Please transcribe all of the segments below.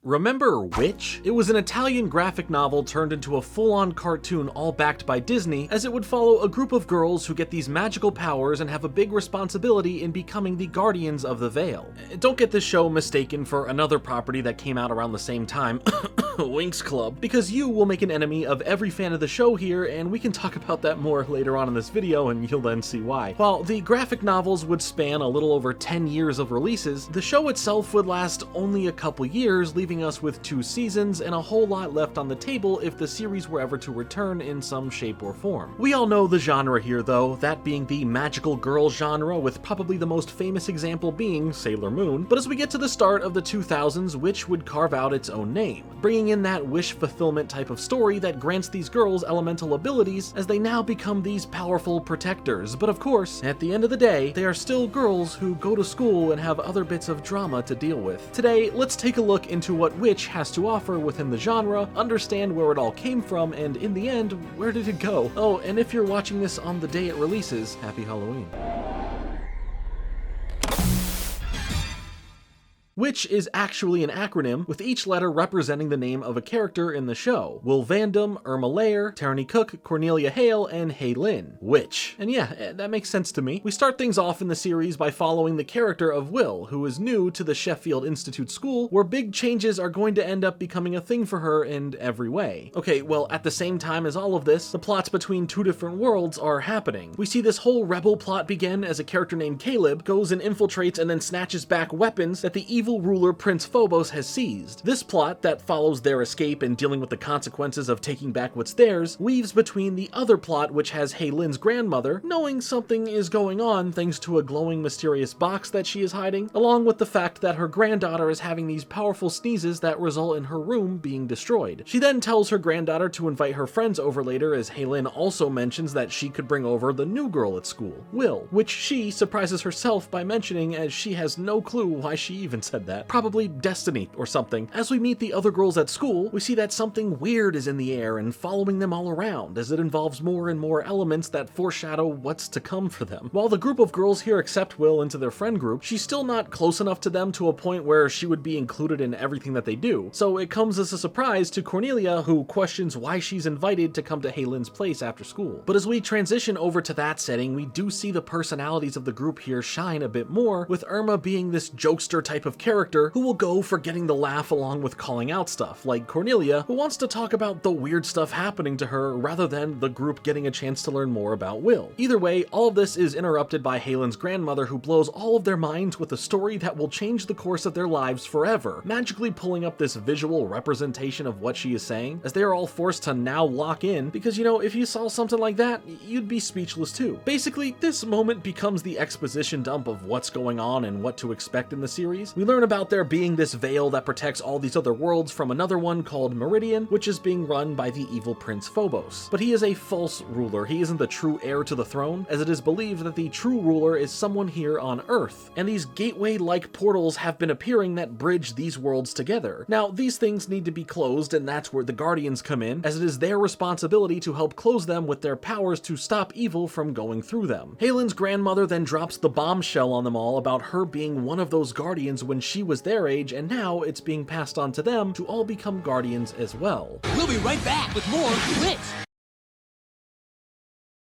Remember Witch? It was an Italian graphic novel turned into a full-on cartoon all backed by Disney, as it would follow a group of girls who get these magical powers and have a big responsibility in becoming the guardians of the Veil. Don't get this show mistaken for another property that came out around the same time, Winx Club, because you will make an enemy of every fan of the show here, and we can talk about that more later on in this video and you'll then see why. While the graphic novels would span a little over 10 years of releases, the show itself would last only a couple years, leaving us with 2 seasons and a whole lot left on the table if the series were ever to return in some shape or form. We all know the genre here though, that being the magical girl genre, with probably the most famous example being Sailor Moon, but as we get to the start of the 2000s, Witch would carve out its own name, bringing in that wish fulfillment type of story that grants these girls elemental abilities as they now become these powerful protectors. But of course, at the end of the day, they are still girls who go to school and have other bits of drama to deal with. Today, let's take a look into what Witch has to offer within the genre, understand where it all came from, and in the end, where did it go? Oh, and if you're watching this on the day it releases, happy Halloween. Witch is actually an acronym, with each letter representing the name of a character in the show. Will Vandam, Irma Layer, Tierney Cook, Cornelia Hale, and Hei Lin. Witch. And yeah, that makes sense to me. We start things off in the series by following the character of Will, who is new to the Sheffield Institute School, where big changes are going to end up becoming a thing for her in every way. Okay, well, at the same time as all of this, the plots between 2 different worlds are happening. We see this whole rebel plot begin as a character named Caleb goes and infiltrates and then snatches back weapons that the evil ruler Prince Phobos has seized. This plot that follows their escape and dealing with the consequences of taking back what's theirs weaves between the other plot, which has Hei Lin's grandmother knowing something is going on thanks to a glowing mysterious box that she is hiding, along with the fact that her granddaughter is having these powerful sneezes that result in her room being destroyed. She then tells her granddaughter to invite her friends over later, as Hei Lin also mentions that she could bring over the new girl at school, Will, which she surprises herself by mentioning, as she has no clue why she even said that. Probably destiny or something. As we meet the other girls at school, we see that something weird is in the air and following them all around, as it involves more and more elements that foreshadow what's to come for them. While the group of girls here accept Will into their friend group, she's still not close enough to them to a point where she would be included in everything that they do. So it comes as a surprise to Cornelia, who questions why she's invited to come to Hei Lin's place after school. But as we transition over to that setting, we do see the personalities of the group here shine a bit more, with Irma being this jokester type of character who will go for getting the laugh along with calling out stuff, like Cornelia, who wants to talk about the weird stuff happening to her rather than the group getting a chance to learn more about Will. Either way, all of this is interrupted by Hei Lin's grandmother, who blows all of their minds with a story that will change the course of their lives forever, magically pulling up this visual representation of what she is saying, as they are all forced to now lock in, because you know, if you saw something like that, you'd be speechless too. Basically, this moment becomes the exposition dump of what's going on and what to expect in the series. We learn about there being this veil that protects all these other worlds from another one called Meridian, which is being run by the evil Prince Phobos. But he is a false ruler. He isn't the true heir to the throne, as it is believed that the true ruler is someone here on Earth, and these gateway-like portals have been appearing that bridge these worlds together. Now, these things need to be closed, and that's where the Guardians come in, as it is their responsibility to help close them with their powers to stop evil from going through them. Hei Lin's grandmother then drops the bombshell on them all about her being one of those Guardians when she was their age, and now it's being passed on to them to all become Guardians as well. We'll be right back with more Wit!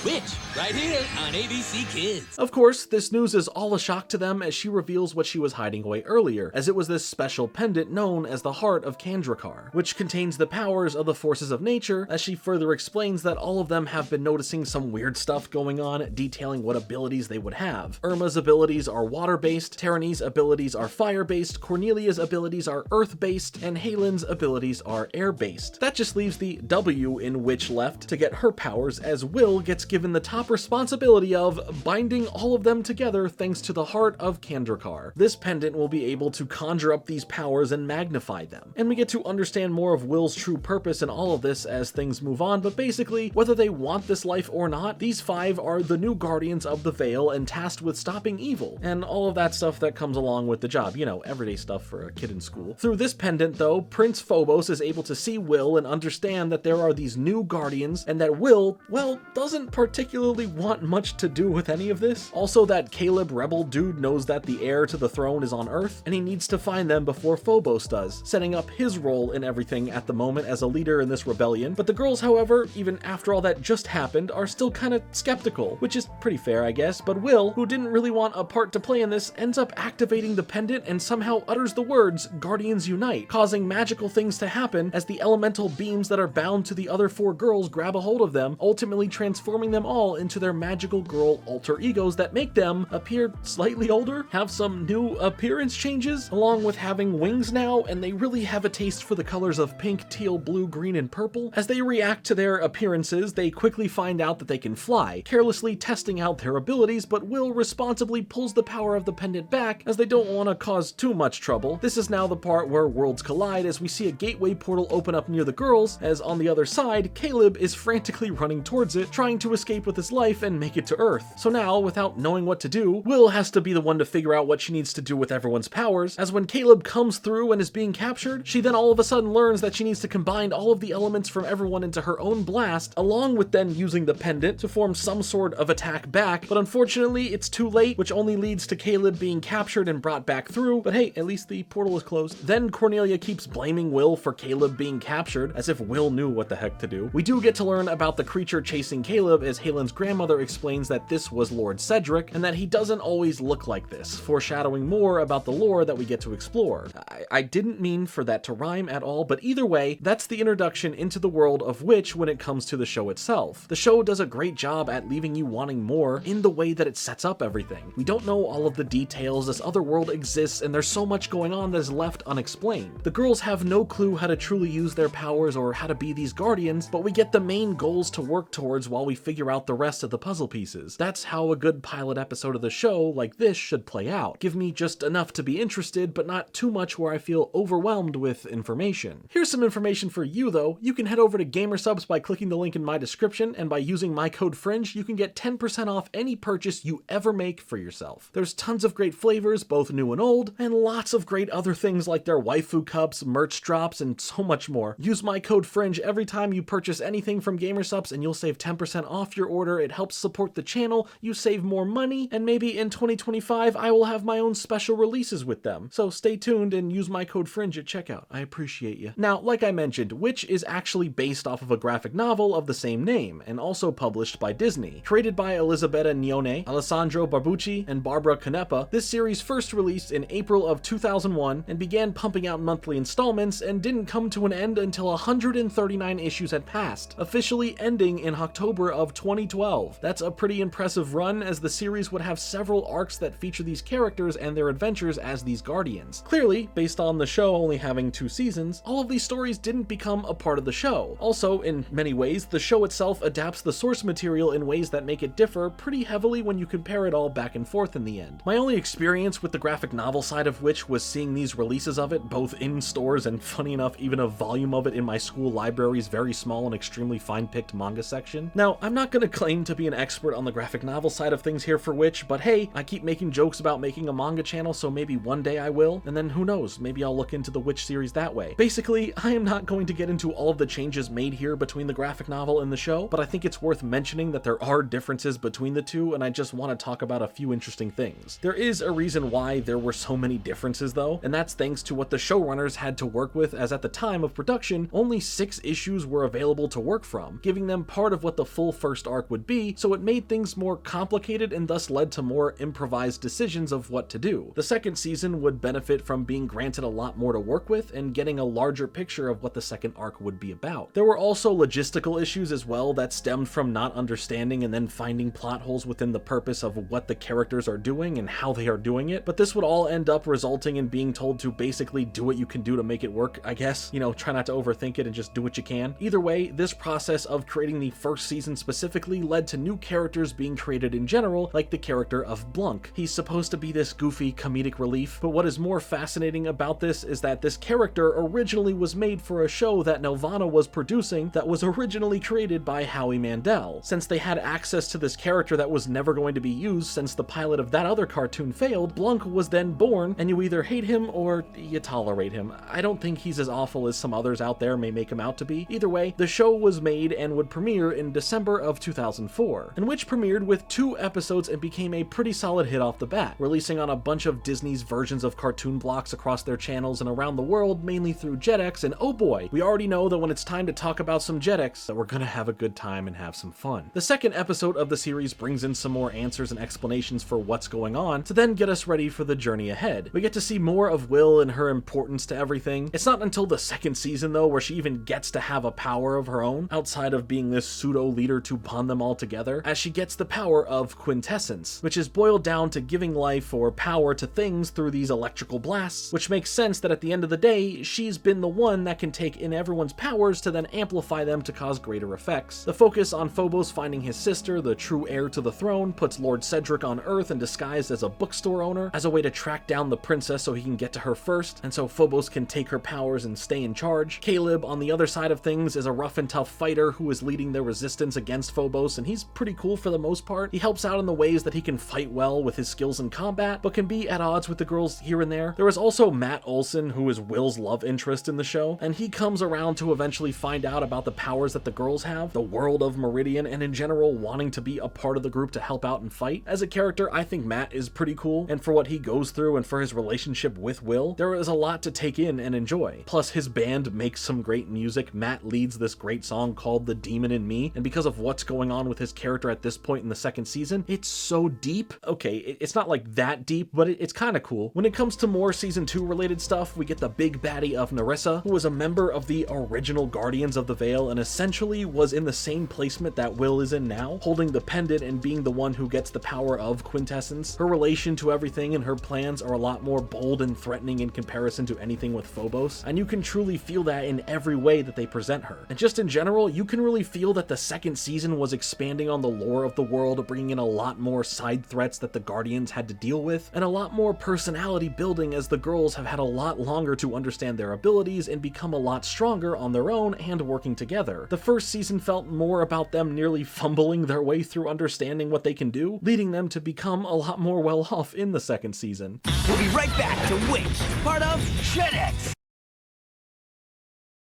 Witch, right here on ABC Kids. Of course, this news is all a shock to them as she reveals what she was hiding away earlier, as it was this special pendant known as the Heart of Kandrakar, which contains the powers of the forces of nature, as she further explains that all of them have been noticing some weird stuff going on, detailing what abilities they would have. Irma's abilities are water-based, Tierney's abilities are fire-based, Cornelia's abilities are earth-based, and Hei Lin's abilities are air-based. That just leaves the W in Witch left to get her powers, as Will gets given the top responsibility of binding all of them together thanks to the Heart of Kandrakar. This pendant will be able to conjure up these powers and magnify them. And we get to understand more of Will's true purpose in all of this as things move on, but basically, whether they want this life or not, these 5 are the new guardians of the Veil and tasked with stopping evil, and all of that stuff that comes along with the job, you know, everyday stuff for a kid in school. Through this pendant, though, Prince Phobos is able to see Will and understand that there are these new guardians, and that Will, well, doesn't particularly want much to do with any of this. Also, that Caleb rebel dude knows that the heir to the throne is on Earth, and he needs to find them before Phobos does, setting up his role in everything at the moment as a leader in this rebellion. But the girls, however, even after all that just happened, are still kind of skeptical, which is pretty fair, I guess. But Will, who didn't really want a part to play in this, ends up activating the pendant and somehow utters the words, "Guardians Unite," causing magical things to happen as the elemental beams that are bound to the other 4 girls grab a hold of them, ultimately transforming them all into their magical girl alter egos that make them appear slightly older, have some new appearance changes, along with having wings now, and they really have a taste for the colors of pink, teal, blue, green, and purple. As they react to their appearances, they quickly find out that they can fly, carelessly testing out their abilities, but Will responsibly pulls the power of the pendant back as they don't want to cause too much trouble. This is now the part where worlds collide as we see a gateway portal open up near the girls, as on the other side, Caleb is frantically running towards it, trying to escape with his life and make it to Earth. So now, without knowing what to do, Will has to be the one to figure out what she needs to do with everyone's powers, as when Caleb comes through and is being captured, she then all of a sudden learns that she needs to combine all of the elements from everyone into her own blast, along with then using the pendant to form some sort of attack back, but unfortunately it's too late, which only leads to Caleb being captured and brought back through, but hey, at least the portal is closed. Then Cornelia keeps blaming Will for Caleb being captured, as if Will knew what the heck to do. We do get to learn about the creature chasing Caleb as Halen's grandmother explains that this was Lord Cedric, and that he doesn't always look like this, foreshadowing more about the lore that we get to explore. I didn't mean for that to rhyme at all, but either way, that's the introduction into the world of Witch when it comes to the show itself. The show does a great job at leaving you wanting more in the way that it sets up everything. We don't know all of the details, this other world exists, and there's so much going on that is left unexplained. The girls have no clue how to truly use their powers or how to be these guardians, but we get the main goals to work towards while we figure out the rest of the puzzle pieces. That's how a good pilot episode of the show like this should play out. Give me just enough to be interested, but not too much where I feel overwhelmed with information. Here's some information for you though. You can head over to Gamersubs by clicking the link in my description, and by using my code FRINGE, you can get 10% off any purchase you ever make for yourself. There's tons of great flavors, both new and old, and lots of great other things like their waifu cups, merch drops, and so much more. Use my code FRINGE every time you purchase anything from Gamersubs and you'll save 10% off your order. It helps support the channel, you save more money, and maybe in 2025 I will have my own special releases with them. So stay tuned and use my code FRINGE at checkout. I appreciate you. Now, like I mentioned, Witch is actually based off of a graphic novel of the same name, and also published by Disney. Created by Elisabetta Nione, Alessandro Barbucci, and Barbara Canepa, this series first released in April of 2001 and began pumping out monthly installments and didn't come to an end until 139 issues had passed, officially ending in October of 2012. That's a pretty impressive run, as the series would have several arcs that feature these characters and their adventures as these guardians. Clearly, based on the show only having 2 seasons, all of these stories didn't become a part of the show. Also, in many ways, the show itself adapts the source material in ways that make it differ pretty heavily when you compare it all back and forth in the end. My only experience with the graphic novel side of Witch was seeing these releases of it, both in stores and, funny enough, even a volume of it in my school library's very small and extremely fine-picked manga section. Now, I'm not gonna claim to be an expert on the graphic novel side of things here for Witch, but hey, I keep making jokes about making a manga channel, so maybe one day I will, and then who knows, maybe I'll look into the Witch series that way. Basically, I am not going to get into all of the changes made here between the graphic novel and the show, but I think it's worth mentioning that there are differences between the two, and I just want to talk about a few interesting things. There is a reason why there were so many differences though, and that's thanks to what the showrunners had to work with, as at the time of production, only 6 issues were available to work from, giving them part of what the full first arc would be, so it made things more complicated and thus led to more improvised decisions of what to do. The second season would benefit from being granted a lot more to work with and getting a larger picture of what the second arc would be about. There were also logistical issues as well that stemmed from not understanding and then finding plot holes within the purpose of what the characters are doing and how they are doing it, but this would all end up resulting in being told to basically do what you can do to make it work, I guess. You know, try not to overthink it and just do what you can. Either way, this process of creating the first season specifically led to new characters being created in general, like the character of Blunk. He's supposed to be this goofy comedic relief, but what is more fascinating about this is that this character originally was made for a show that Nelvana was producing that was originally created by Howie Mandel. Since they had access to this character that was never going to be used since the pilot of that other cartoon failed, Blunk was then born, and you either hate him or you tolerate him. I don't think he's as awful as some others out there may make him out to be. Either way, the show was made and would premiere in December of 2005. 2004, and which premiered with 2 episodes and became a pretty solid hit off the bat, releasing on a bunch of Disney's versions of cartoon blocks across their channels and around the world, mainly through Jetix, and oh boy, we already know that when it's time to talk about some Jetix, that we're gonna have a good time and have some fun. The second episode of the series brings in some more answers and explanations for what's going on to then get us ready for the journey ahead. We get to see more of Will and her importance to everything. It's not until the second season though where she even gets to have a power of her own, outside of being this pseudo-leader to bond them all together, as she gets the power of quintessence, which is boiled down to giving life or power to things through these electrical blasts, which makes sense that at the end of the day, she's been the one that can take in everyone's powers to then amplify them to cause greater effects. The focus on Phobos finding his sister, the true heir to the throne, puts Lord Cedric on Earth and disguised as a bookstore owner, as a way to track down the princess so he can get to her first, and so Phobos can take her powers and stay in charge. Caleb, on the other side of things, is a rough and tough fighter who is leading their resistance against Phobos, and he's pretty cool for the most part. He helps out in the ways that he can fight well with his skills in combat, but can be at odds with the girls here and there. There is also Matt Olson, who is Will's love interest in the show, and he comes around to eventually find out about the powers that the girls have, the world of Meridian, and in general wanting to be a part of the group to help out and fight. As a character, I think Matt is pretty cool, and for what he goes through and for his relationship with Will, there is a lot to take in and enjoy. Plus, his band makes some great music. Matt leads this great song called The Demon in Me, and because of what's going on with his character at this point in the second season, it's so deep. Okay, it's not like that deep, but it's kind of cool. When it comes to more season 2 related stuff, we get the big baddie of Nerissa, who was a member of the original Guardians of the Veil and essentially was in the same placement that Will is in now, holding the pendant and being the one who gets the power of quintessence. Her relation to everything and her plans are a lot more bold and threatening in comparison to anything with Phobos, and you can truly feel that in every way that they present her. And just in general, you can really feel that the second season was expanding on the lore of the world, bringing in a lot more side threats that the Guardians had to deal with, and a lot more personality building as the girls have had a lot longer to understand their abilities and become a lot stronger on their own and working together. The first season felt more about them nearly fumbling their way through understanding what they can do, leading them to become a lot more well off in the second season. We'll be right back to W.I.T.C.H, part of Jetix.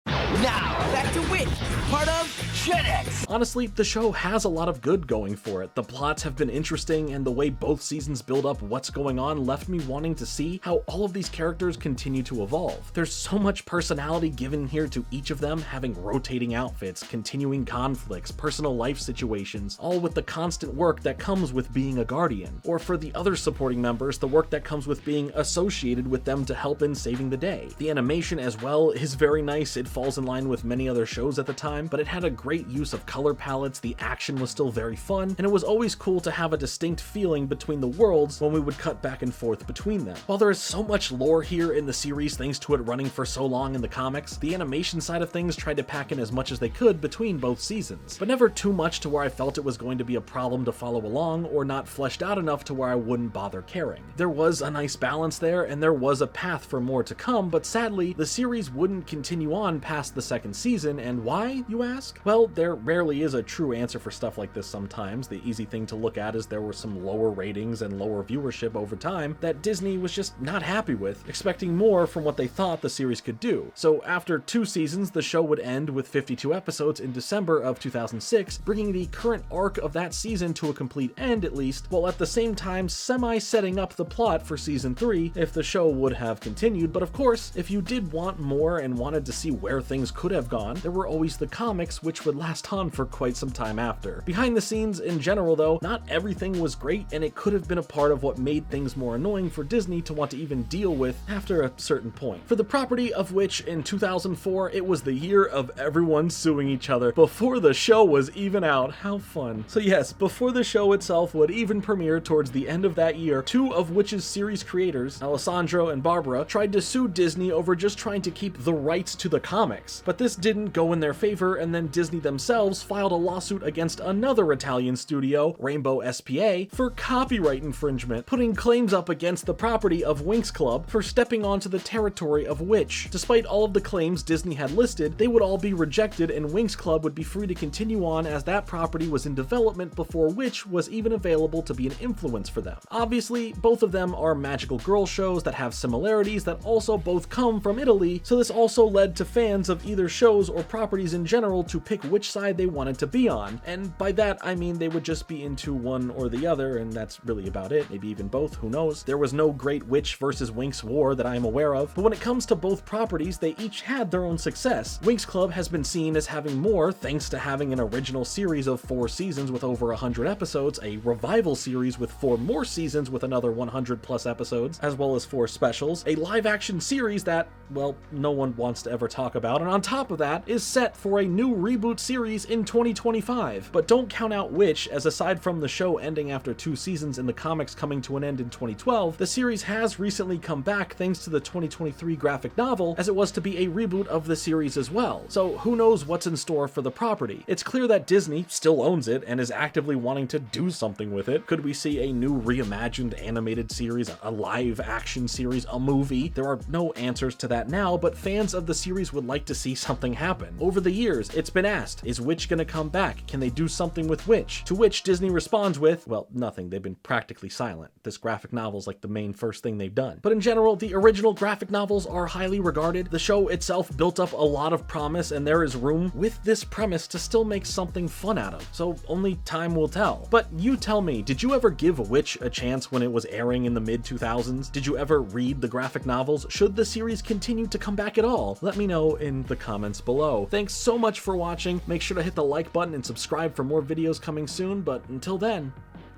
Now, back to W.I.T.C.H, part of Jetix. Honestly, the show has a lot of good going for it. The plots have been interesting, and the way both seasons build up what's going on left me wanting to see how all of these characters continue to evolve. There's so much personality given here to each of them, having rotating outfits, continuing conflicts, personal life situations, all with the constant work that comes with being a guardian. Or for the other supporting members, the work that comes with being associated with them to help in saving the day. The animation as well is very nice. It falls in line with many other shows at the time, but it had a great use of color palettes, the action was still very fun, and it was always cool to have a distinct feeling between the worlds when we would cut back and forth between them. While there is so much lore here in the series thanks to it running for so long in the comics, the animation side of things tried to pack in as much as they could between both seasons, but never too much to where I felt it was going to be a problem to follow along or not fleshed out enough to where I wouldn't bother caring. There was a nice balance there, and there was a path for more to come, but sadly, the series wouldn't continue on past the second season, and why, you ask? Well, there rarely is a true answer for stuff like this sometimes. The easy thing to look at is there were some lower ratings and lower viewership over time that Disney was just not happy with, expecting more from what they thought the series could do. So after 2 seasons, the show would end with 52 episodes in December of 2006, bringing the current arc of that season to a complete end at least, while at the same time semi-setting up the plot for season 3 if the show would have continued. But of course, if you did want more and wanted to see where things could have gone, there were always the comics, which would last on for quite some time after. Behind the scenes in general though, not everything was great, and it could have been a part of what made things more annoying for Disney to want to even deal with after a certain point. For the property of which in 2004, it was the year of everyone suing each other before the show was even out. How fun. So yes, before the show itself would even premiere towards the end of that year, 2 of which's series creators, Alessandro and Barbara, tried to sue Disney over just trying to keep the rights to the comics. But this didn't go in their favor, and then Disney themselves filed a lawsuit against another Italian studio, Rainbow SPA, for copyright infringement, putting claims up against the property of Winx Club for stepping onto the territory of Witch. Despite all of the claims Disney had listed, they would all be rejected, and Winx Club would be free to continue on as that property was in development before Witch was even available to be an influence for them. Obviously, both of them are magical girl shows that have similarities that also both come from Italy, so this also led to fans of either shows or properties in general to pick which side they wanted to be on, and by that I mean they would just be into one or the other, and that's really about it, maybe even both, who knows. There was no great Witch versus Winx war that I am aware of, but when it comes to both properties, they each had their own success. Winx Club has been seen as having more thanks to having an original series of 4 seasons with over 100 episodes, a revival series with 4 more seasons with another 100 plus episodes, as well as 4 specials, a live action series that, well, no one wants to ever talk about, and on top of that, is set for a new reboot series in 2025. But don't count out Witch, as aside from the show ending after 2 seasons and the comics coming to an end in 2012, the series has recently come back thanks to the 2023 graphic novel, as it was to be a reboot of the series as well. So who knows what's in store for the property. It's clear that Disney still owns it and is actively wanting to do something with it. Could we see a new reimagined animated series, a live action series, a movie? There are no answers to that now, but fans of the series would like to see something happen. Over the years, it's been asked, is Witch gonna come back? Can they do something with Witch? To which Disney responds with, well, nothing. They've been practically silent. This graphic novel's like the main first thing they've done. But in general, the original graphic novels are highly regarded. The show itself built up a lot of promise, and there is room with this premise to still make something fun out of. So only time will tell. But you tell me, did you ever give Witch a chance when it was airing in the mid-2000s? Did you ever read the graphic novels? Should the series continue to come back at all? Let me know in the comments below. Thanks so much for watching. Make sure to hit the like button and subscribe for more videos coming soon, but until then,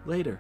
later.